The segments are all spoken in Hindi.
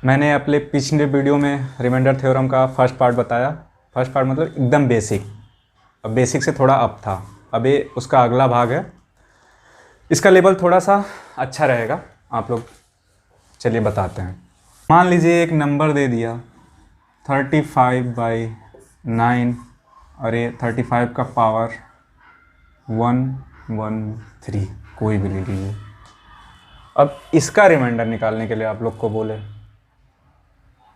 मैंने अपने पिछले वीडियो में रिमाइंडर थ्योरम का फर्स्ट पार्ट बताया। फर्स्ट पार्ट मतलब एकदम बेसिक, अब बेसिक से थोड़ा अप था, अब ये उसका अगला भाग है। इसका लेवल थोड़ा सा अच्छा रहेगा, आप लोग चलिए बताते हैं। मान लीजिए एक नंबर दे दिया 35/9 और ये 35 का पावर 113, कोई भी ले लीजिए। अब इसका रिमाइंडर निकालने के लिए आप लोग को बोले,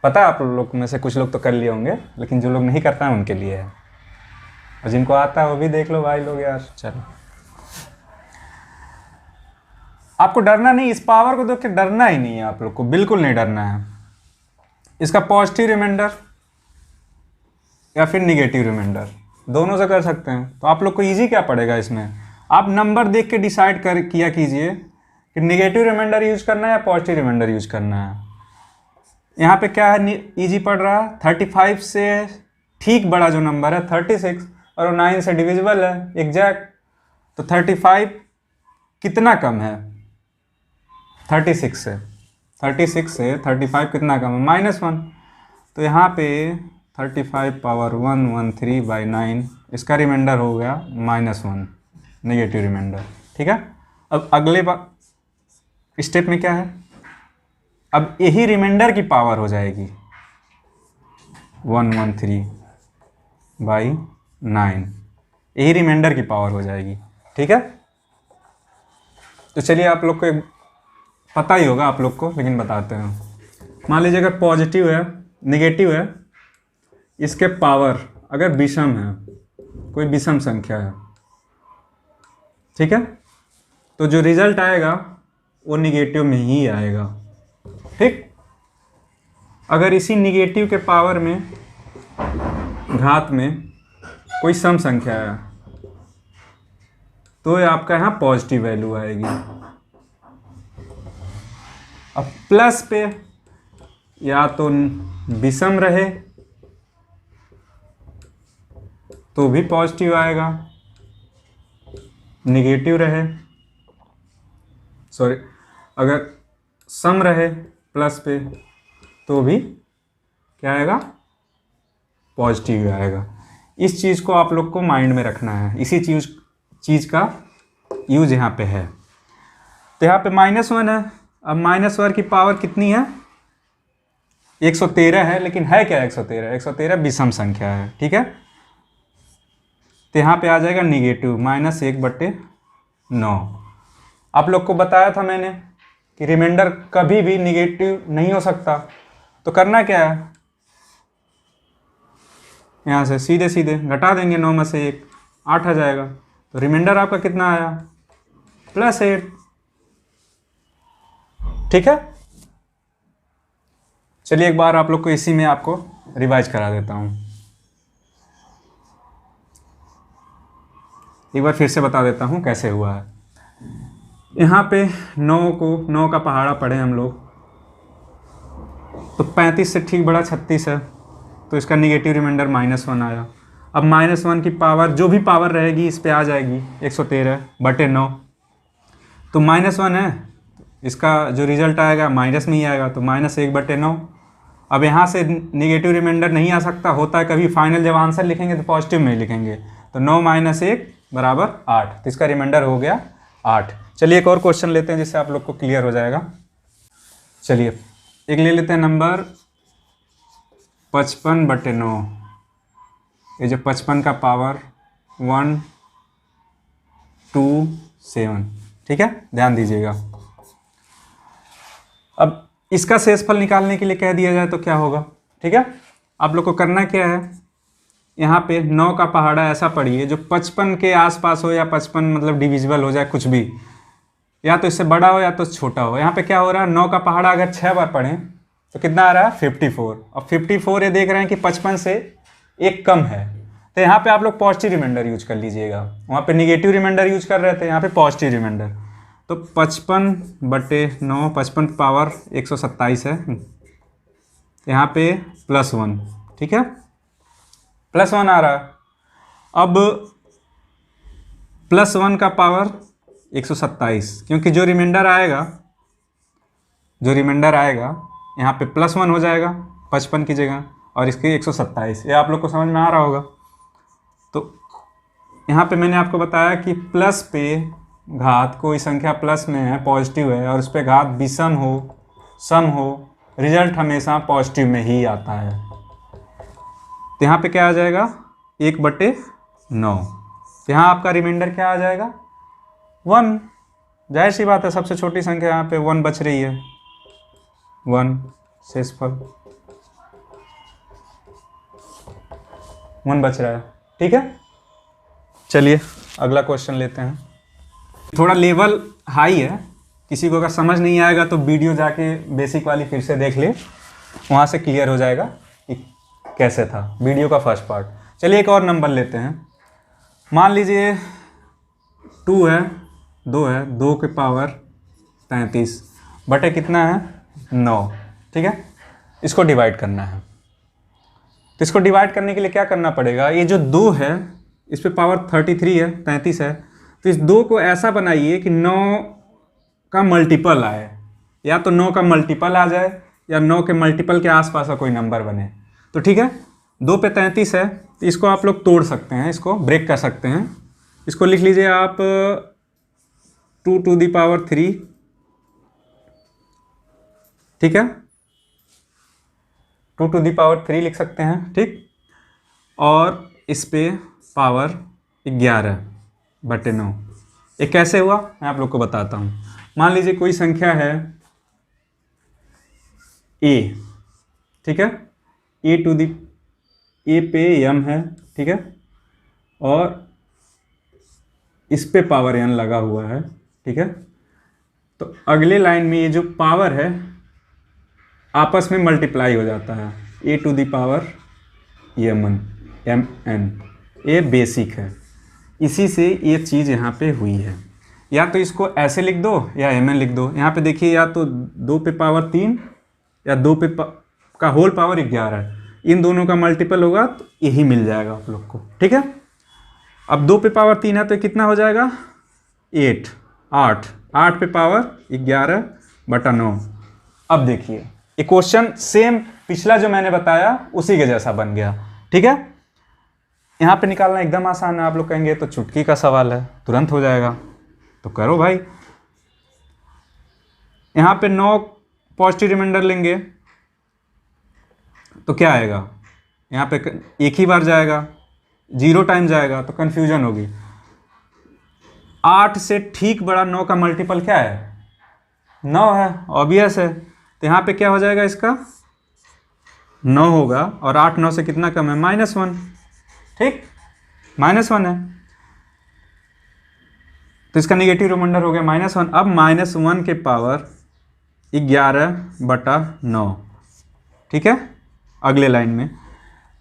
पता है आप लोग में से कुछ लोग तो कर लिए होंगे, लेकिन जो लोग नहीं करता है उनके लिए है, और जिनको आता है वो भी देख लो भाई लोग यार। चलो, आपको डरना नहीं, इस पावर को देख के डरना ही नहीं है, आप लोग को बिल्कुल नहीं डरना है। इसका पॉजिटिव रिमाइंडर या फिर निगेटिव रिमाइंडर दोनों से कर सकते हैं। तो आप लोग को इजी क्या पड़ेगा इसमें, आप नंबर देख के डिसाइड किया कीजिए कि निगेटिव रिमाइंडर यूज करना है या पॉजिटिव रिमाइंडर यूज करना है। यहाँ पे क्या है, इजी पड़ रहा है। 35 से ठीक बड़ा जो नंबर है 36 और वो 9 से डिविजिबल है एग्जैक्ट। तो 35 कितना कम है 36 से, 36 से 35 कितना कम है -1। तो यहाँ पे 35 पावर 113/9 इसका रिमाइंडर हो गया -1, नेगेटिव रिमाइंडर। ठीक है, अब अगले स्टेप में क्या है, अब यही रिमाइंडर की पावर हो जाएगी 113/9, यही रिमाइंडर की पावर हो जाएगी। ठीक है, तो चलिए आप लोग को पता ही होगा आप लोग को, लेकिन बताते हैं। मान लीजिए अगर पॉजिटिव है, निगेटिव है, इसके पावर अगर विषम है, कोई विषम संख्या है, ठीक है, तो जो रिजल्ट आएगा वो निगेटिव में ही आएगा। ठीक, अगर इसी निगेटिव के पावर में घात में कोई सम संख्या है तो ये आपका यहाँ पॉजिटिव वैल्यू आएगी। अब प्लस पे या तो विषम रहे तो भी पॉजिटिव आएगा, निगेटिव रहे, सॉरी, अगर सम रहे प्लस पे तो भी क्या आएगा, पॉजिटिव आएगा। इस चीज़ को आप लोग को माइंड में रखना है, इसी चीज़ का यूज यहाँ पे है। तो यहाँ पे -1 है। अब -1 की पावर कितनी है, 113 है, लेकिन है क्या 113 विषम संख्या है। ठीक है, तो यहाँ पे आ जाएगा निगेटिव -1/9। आप लोग को बताया था मैंने कि रिमाइंडर कभी भी निगेटिव नहीं हो सकता। तो करना क्या है, यहाँ से सीधे सीधे घटा देंगे 9 में से 1, 8 आ जाएगा। तो रिमाइंडर आपका कितना आया, +8। ठीक है, चलिए एक बार आप लोग को इसी में आपको रिवाइज करा देता हूँ। एक बार फिर से बता देता हूँ कैसे हुआ है। यहाँ पे 9 का पहाड़ा पढ़े हम लोग, तो 35 से ठीक बड़ा 36 है, तो इसका निगेटिव रिमाइंडर -1 आया। अब -1 की पावर जो भी पावर रहेगी इस पे आ जाएगी 113/9। तो -1 है, इसका जो रिजल्ट आएगा माइनस में ही आएगा, तो -1/9। अब यहाँ से निगेटिव रिमाइंडर नहीं आ सकता, होता है कभी फाइनल जब आंसर लिखेंगे तो पॉजिटिव में ही लिखेंगे। तो 9 - 1 = 8, तो इसका रिमाइंडर हो गया 8। चलिए एक और क्वेश्चन लेते हैं जिससे आप लोग को क्लियर हो जाएगा। चलिए एक ले लेते हैं नंबर 55/9। ये जो 55 का पावर 127, ठीक है, ध्यान दीजिएगा। अब इसका शेषफल निकालने के लिए कह दिया जाए तो क्या होगा। ठीक है, आप लोग को करना क्या है, यहाँ पे 9 का पहाड़ा ऐसा पढ़िए जो 55 के आसपास हो, या 55 मतलब डिविजिबल हो जाए, कुछ भी, या तो इससे बड़ा हो या तो छोटा हो। यहाँ पे क्या हो रहा है, 9 का पहाड़ा अगर 6 बार पढ़ें तो कितना आ रहा है, 54। अब 54 ये देख रहे हैं कि 55 से 1 कम है, तो यहाँ पे आप लोग पॉजिटिव रिमाइंडर यूज कर लीजिएगा। वहाँ पे निगेटिव रिमाइंडर यूज कर रहे थे, यहाँ पे पॉजिटिव रिमाइंडर। तो 55/9, 55 पावर 127 है, यहाँ पे +1। ठीक है, +1 आ रहा है। अब +1 का पावर 127, क्योंकि जो रिमाइंडर आएगा यहाँ पे +1 हो जाएगा 55 की जगह, और इसकी 127। ये आप लोग को समझ में आ रहा होगा। तो यहाँ पे मैंने आपको बताया कि प्लस पे घात, कोई संख्या प्लस में है, पॉजिटिव है, और उस पर घात विषम हो, सम हो, रिजल्ट हमेशा पॉजिटिव में ही आता है। तो यहाँ पे क्या आ जाएगा 1/9। यहाँ आपका रिमाइंडर क्या आ जाएगा 1। जाहिर सी बात है, सबसे छोटी संख्या यहाँ पे 1 बच रही है, 1 शेषफल 1 बच रहा है। ठीक है, चलिए अगला क्वेश्चन लेते हैं। थोड़ा लेवल हाई है, किसी को अगर समझ नहीं आएगा तो वीडियो जाके बेसिक वाली फिर से देख ले, वहाँ से क्लियर हो जाएगा कि कैसे था वीडियो का फर्स्ट पार्ट। चलिए एक और नंबर लेते हैं। मान लीजिए 2 है, 2 है, 2 के पावर 33 बटे कितना है 9। ठीक है, इसको डिवाइड करना है। तो इसको डिवाइड करने के लिए क्या करना पड़ेगा, ये जो 2 है इस पे पावर 33 है, 33 है, तो इस 2 को ऐसा बनाइए कि 9 का मल्टीपल आए, या तो 9 का मल्टीपल आ जाए या 9 के मल्टीपल के आसपास का कोई नंबर बने। तो ठीक है, 2 पे 33 है, तो इसको आप लोग तोड़ सकते हैं, इसको ब्रेक कर सकते हैं। इसको लिख लीजिए आप 2 to the power 3। ठीक है, 2 to the power 3 लिख सकते हैं। ठीक, और इस पे पावर 11/9। ये कैसे हुआ मैं आप लोग को बताता हूँ। मान लीजिए कोई संख्या है a, ठीक है, a पे m है, ठीक है, और इस पे पावर n लगा हुआ है। ठीक है, तो अगले लाइन में ये जो पावर है आपस में मल्टीप्लाई हो जाता है, a to the power mn। ये बेसिक है, इसी से ये चीज़ यहाँ पे हुई है। या तो इसको ऐसे लिख दो या mn लिख दो। यहाँ पे देखिए, या तो 2 पे पावर 3 या 2 पे का होल पावर 11, इन दोनों का मल्टीपल होगा तो यही मिल जाएगा आप लोग को। ठीक है, अब 2 पे पावर 3 है तो कितना हो जाएगा 8 पे पावर 11/9। अब देखिए ये क्वेश्चन सेम पिछला जो मैंने बताया उसी के जैसा बन गया। ठीक है, यहाँ पे निकालना एकदम आसान है। आप लोग कहेंगे तो चुटकी का सवाल है, तुरंत हो जाएगा, तो करो भाई। यहाँ पे 9 पॉजिटिव रिमाइंडर लेंगे तो क्या आएगा, यहाँ पे एक ही बार जाएगा, 0 टाइम जाएगा, तो कन्फ्यूजन होगी। 8 से ठीक बड़ा 9 का मल्टीपल क्या है 9 है, ऑब्वियस है। तो यहाँ पे क्या हो जाएगा, इसका 9 होगा, और 8 9 से कितना कम है -1। ठीक, -1 है, तो इसका नेगेटिव रिमाइंडर हो गया -1। अब -1 के पावर 11/9। ठीक है, अगले लाइन में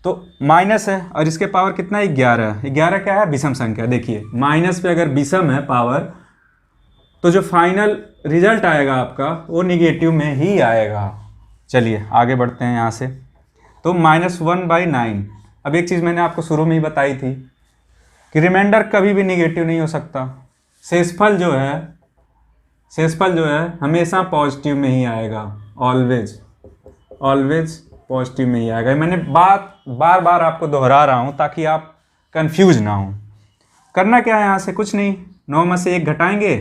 तो माइनस है, और इसके पावर कितना 11 क्या है विषम संख्या। देखिए माइनस पे अगर विषम है पावर, तो जो फाइनल रिजल्ट आएगा आपका वो निगेटिव में ही आएगा। चलिए आगे बढ़ते हैं यहाँ से। तो -1/9। अब एक चीज़ मैंने आपको शुरू में ही बताई थी कि रिमाइंडर कभी भी निगेटिव नहीं हो सकता। शेषफल जो है हमेशा पॉजिटिव में ही आएगा, ऑलवेज पॉजिटिव में ही आएगा। मैंने बार बार आपको दोहरा रहा हूँ ताकि आप कंफ्यूज ना हो। करना क्या है, यहाँ से कुछ नहीं, 9 में से 1 घटाएंगे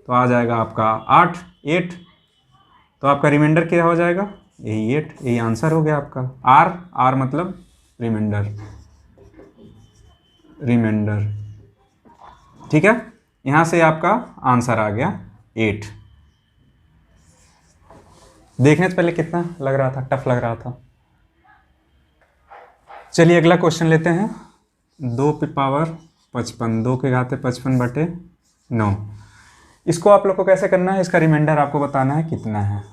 तो आ जाएगा आपका 8। तो आपका रिमाइंडर क्या हो जाएगा, यही 8। यही आंसर हो गया आपका। आर मतलब रिमाइंडर। ठीक है, यहाँ से आपका आंसर आ गया 8। देखने से पहले कितना लग रहा था, टफ लग रहा था। चलिए अगला क्वेश्चन लेते हैं। 2 पे पावर 55, 2 के घाते 55/9। इसको आप लोग को कैसे करना है, इसका रिमाइंडर आपको बताना है कितना है।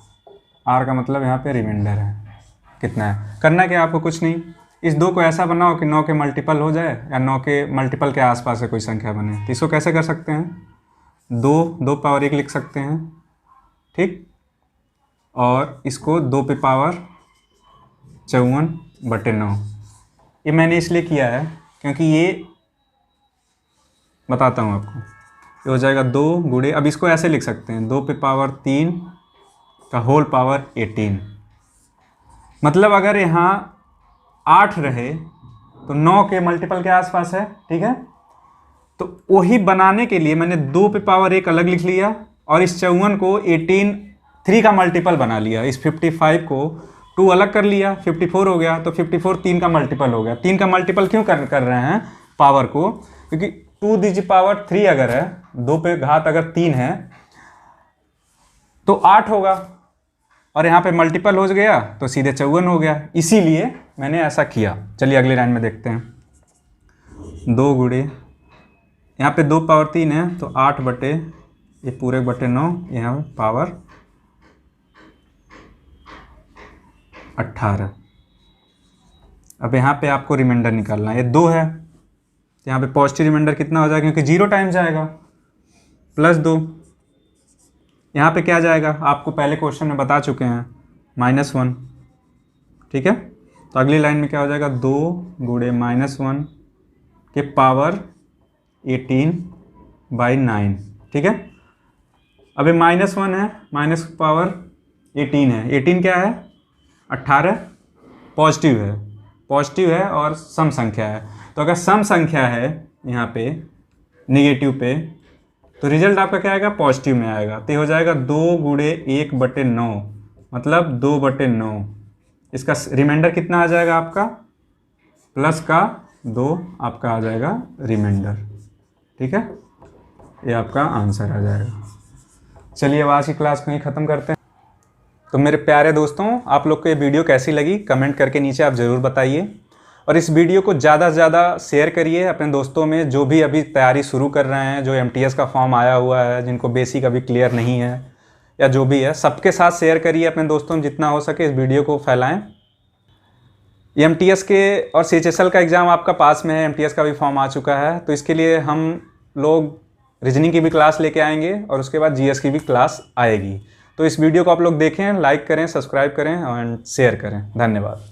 आर का मतलब यहाँ पे रिमाइंडर है, कितना है। करना क्या आपको, कुछ नहीं, इस 2 को ऐसा बनाओ कि 9 के मल्टीपल हो जाए या 9 के मल्टीपल के आसपास से कोई संख्या बने। तो इसको कैसे कर सकते हैं, 2 पावर 1 लिख सकते हैं। ठीक, और इसको 2 पे पावर 54/9। ये मैंने इसलिए किया है क्योंकि ये बताता हूँ आपको, ये हो जाएगा 2 गुणे, अब इसको ऐसे लिख सकते हैं 2 पे पावर 3 का होल पावर 18। मतलब अगर यहाँ 8 रहे तो 9 के मल्टीपल के आसपास है, ठीक है। तो वही बनाने के लिए मैंने 2 पे पावर 1 अलग लिख लिया और इस 54 को 18 3 का मल्टीपल बना लिया। इस 55 को 2 अलग कर लिया, 54 हो गया। तो 54 3 का मल्टीपल हो गया। 3 का मल्टीपल क्यों कर रहे हैं पावर को, क्योंकि 2 दी पावर 3 अगर है, 2 पे घात अगर 3 है तो 8 होगा और यहाँ पे मल्टीपल हो गया तो सीधे 54 हो गया। इसीलिए मैंने ऐसा किया। चलिए अगली लाइन में देखते हैं। 2 गुणे, यहाँ पे 2 पावर 3 है तो 8 बटे ये पूरे बटे 9, यहाँ पावर 18। अब यहाँ पे आपको रिमाइंडर निकालना है। ये 2 है, यहाँ पे पॉजिटिव रिमाइंडर कितना हो जाएगा, क्योंकि 0 टाइम जाएगा, +2। यहाँ पे क्या जाएगा, आपको पहले क्वेश्चन में बता चुके हैं, -1, ठीक है। तो अगली लाइन में क्या हो जाएगा, 2 गुणे -1 के पावर 18/9, ठीक है। अभी -1 है, माइनस पावर 18 है। 18 क्या है, 18 पॉजिटिव है और सम संख्या है। तो अगर सम संख्या है यहाँ पे निगेटिव पे, तो रिजल्ट आपका क्या आएगा, पॉजिटिव में आएगा। तो हो जाएगा 2 गुणे 1/9, मतलब 2/9। इसका रिमाइंडर कितना आ जाएगा आपका, प्लस का 2 आपका आ जाएगा रिमाइंडर, ठीक है। ये आपका आंसर आ जाएगा। चलिए अब आज की क्लास को ही ख़त्म करते हैं। तो मेरे प्यारे दोस्तों, आप लोग को ये वीडियो कैसी लगी कमेंट करके नीचे आप ज़रूर बताइए, और इस वीडियो को ज़्यादा से ज़्यादा शेयर करिए अपने दोस्तों में, जो भी अभी तैयारी शुरू कर रहे हैं, जो MTS का फॉर्म आया हुआ है, जिनको बेसिक अभी क्लियर नहीं है या जो भी है, सबके साथ शेयर करिए अपने दोस्तों में, जितना हो सके इस वीडियो को फैलाएं। MTS के और CHSL का एग्ज़ाम आपका पास में है, MTS का भी फॉर्म आ चुका है, तो इसके लिए हम लोग रीजनिंग की भी क्लास लेके आएंगे और उसके बाद GS की भी क्लास आएगी। तो इस वीडियो को आप लोग देखें, लाइक करें, सब्सक्राइब करें और शेयर करें। धन्यवाद।